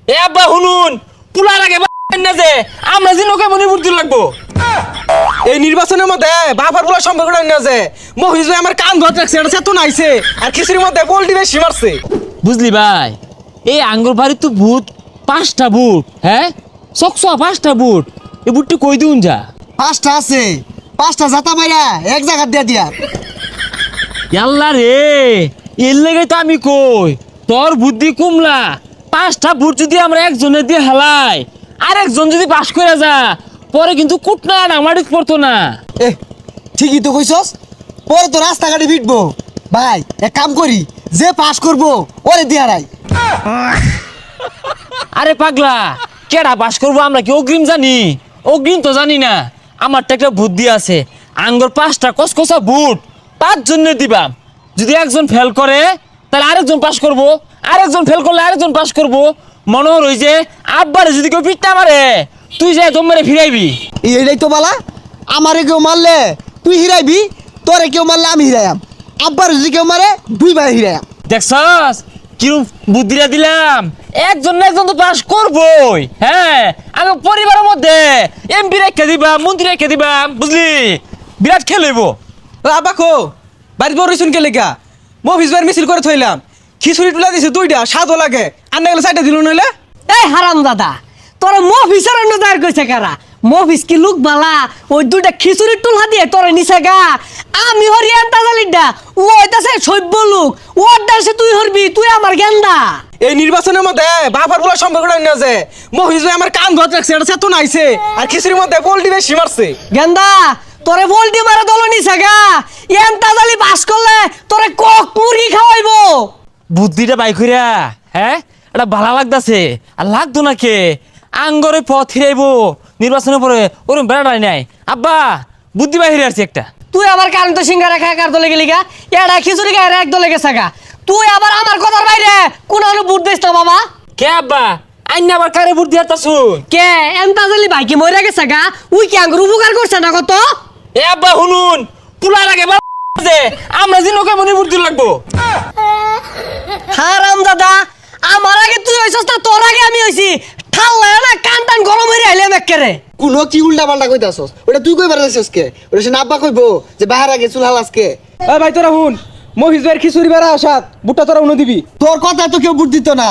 এ আব্বা শুনুন পুলার আগে না যে আমরা যে নৌকা মনে বুদ্ধি লাগবো এই নির্বাচনের মধ্যে বাবার বলার সম্পর্কটা না যে মহিজ ভাই আমার কান ধরে রাখছে, এটা চেতন আইছে আর খিচুড়ির মধ্যে পোল্ট্রি বেশি মারছে। বুঝলি ভাই এই আঙ্গুর বাড়ির তো বুট 5টা বুট, হ্যাঁ চকচা 5টা বুট, এই বুটটি কই দিউন যা 5টা আছে, 5টা জাতা মাইরা এক জায়গা দিয়ে দিয়া। আল্লাহ রে এর লেগে তো আমি কই তোর বুদ্ধি কুমলা 5টা বুট যদি আমরা একজনে দিয়ে হেলাই আর একজন যদি পাস করে যা পরে কিন্তু কুটনা আমারই পড়তো না। এ ঠিকই তো কইছস, পরে তো রাস্তাঘাটে ভিড়বো। ভাই এক কাম করি, যে পাস করবো ওরে দিয়া রাই। আরে পাগলা কেডা পাস করবো আমরা কি অগ্রিম জানি? অগ্রিম তো জানি না। আমার তো একটা বুদ্ধি আছে, আঙ্গুর 5টা কসকসা বুট 5 জন্য দিবাম। যদি একজন ফেল করে তাহলে আরেকজন পাস করবো, আরেকজন ফেল করলে আরেকজন পাস করবো। মনে হই যে আব্বারে যদি কেউ পিঠটা মারে তুই যে দম মেরে ফিরাইবি। এইটাই তো বালা, আমারে কেউ মারলে তুই হিরাইবি, তোরে কেউ মারলে আমি হিরাইয়াম, আব্বার যদি কেউ মারে 2 ভাই হিরাইয়াম। দেখছস কিরম বুদ্ধিটা দিলাম? একজন না একজন তো পাস করবই। হ্যাঁ আমি পরিবারের মধ্যে এমপি রেখে দিবাম, মন্ত্রী রেখে দিবাম, বুঝলি? বিরাট খেলব। আব্বা কো বাড়ির বড় রিসুন কে লেগা মহিজ ভাইয়ের মিছিল করে থইলাম, খিচুড়ি টুলা দিছে 2টা, স্বাদও লাগে, আন্না গেলে 4টা দিল নইলে। এই হারাম দাদা, তোরা মফিসের নজর কইছে কারা? মফিস কি লুক বালা ওই 2টা খিচুড়ির টুলহা দিয়ে তোরে নিছে গা? আমি হরিয়ান তাজালিডা ও হইতাছে সভ্য লোক, ওর দাসে তুই হরবি, তুই আমার গেন্দা। এই নির্বাচনের মধ্যে বাবার বলার সম্পর্কটা না যে মহিজ ভাই আমার কান ধরে রাখছে, এটা চেতন আইছে আর খিচুড়ির মধ্যে পোল্ট্রি বেশি মারছে। গেন্দা তোরে বলটি মারা দল নিছে গা, ইয়ান তাজালি বাস করলে তোরে কক মুরগি খাওয়াইবো। বুদ্ধিটা বাই কইরা হ্যাঁ এটা ভালো লাগতাছে। আর লাগতো না কে আঙ্গরে পথ হিরাইব নির্বাচনের পরে ওরম বেড়াটাই নাই। আব্বা বুদ্ধি বাহিরে আসছে একটা। তুই আবার কারেন্ট সিঙ্গারা খায় কার দলে গেলি গা? এড়া খিচুড়ি খায় এক দলে গেছে গা। তুই আবার আমার কথার বাইরে কোন বুট দিস না বাবা। কে আব্বা আইন আবার কারে বুদ্ধি হারতাছু? কে এন্তাজালি ভাই কি মরে গেছে গা? উই কি আঙ্গুর উপকার করছে না কত? এ আব্বা শুনুন পুলার আগে যে আমরা যে নৌকা মনে বুদ্ধি লাগবো। হারাম দাদা, আমার আগে তুই হইছস না, তোর আগে আমি হইছি। ঠাল্লা না কান টান গরম হইরা আইলাম এক্কেরে। কোন কি উল্টা পাল্টা কইতাছস? ওটা তুই কইবার যাচ্ছস কে? ওটা সে আব্বা কইবো যে বাহার আগে চুল হালাস কে? এ ভাই তোরা হুন, মহিজ ভাইয়ের খিচুড়ি বেড়া আসাত বুটটা তোরা উনো দিবি। তোর কথা তো কেউ বুট দিত না,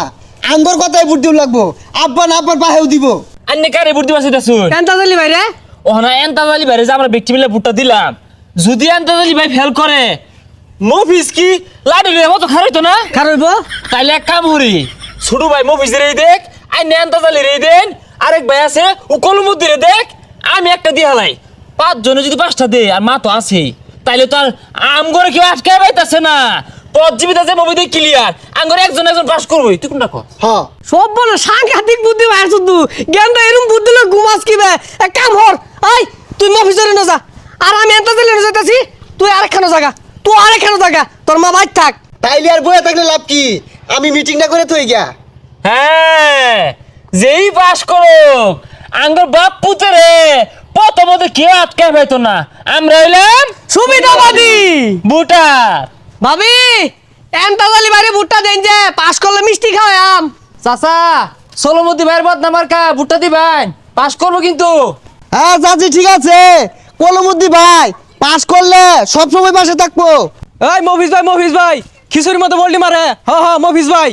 আঙ্গর কথাই বুট দিও লাগবো। আব্বা না আব্বার বাহেও দিব। আন্নে কারে বুদ্ধি বাঁচাইতাছু? এন্তাজালি ভাই রে, ও না এন্তাজালি ভাই যে আমরা ব্যক্তি মিলে ভোটটা দিলাম, যদি এন্তাজালি ভাই ফেল করে মফিস কি লাডুলের মতো খারাইতো না? খারাইবো। তাইলে এক কাম করি, ছোট ভাই মফিসের এই দেখ, আইনে এন্তাজালির এই দেন, আরেক ভাই আছে ও কলমুদ্দিরে দেখ, আমি একটা দিয়ে হালাই। 5 জনে যদি 5টা দে আর মা তো আছেই, তাইলে তো আর আমগরে কেউ আটকায় পাইতাছে না। পথ জীবিত আছে মবি দিয়ে ক্লিয়ার, আমগরে একজন একজন পাস করবই। তুই কোনটা কর? হ্যাঁ সব বলো সাংঘাতিক বুদ্ধি ভাই শুধু গেন্দা এরম বুদ্ধি লোক ঘুমাস কি বে? এক কাম হর, আই তুই মফিসরে না যা, আর আমি এন্তাজালি না যাইতাছি। তুই আরেকখানো জায়গা, তুই আরেকখানো জায়গা, তোর মা বাইর থাক। তাইলে আর বয়ে থাকলে লাভ কি? আমি মিটিং না করে তুই গিয়া। হ্যাঁ যেই পাস করুক আঙ্গর বাপ পুতরে প্রথমত কেউ আটকায় পাইতো না। আমরা হইলাম সুবিধাবাদী বুটার। ভাবি এন্তাজালি বাইরে ভুট্টা দেন যে পাস করলে মিষ্টি খাওয়াম। চাচা সোলমতি ভাইয়ের বদনাম মার্কা ভুট্টা দিবেন, পাস করবো কিন্তু। হ্যাঁ চাচি ঠিক আছে, কলমুদ্দি ভাই পাস করলে সবসময় পাশে থাকবো। এই মফিজ ভাই খিচুড়ির মধ্যে পোল্ট্রি মারে। হ্যাঁ হ্যাঁ মফিজ ভাই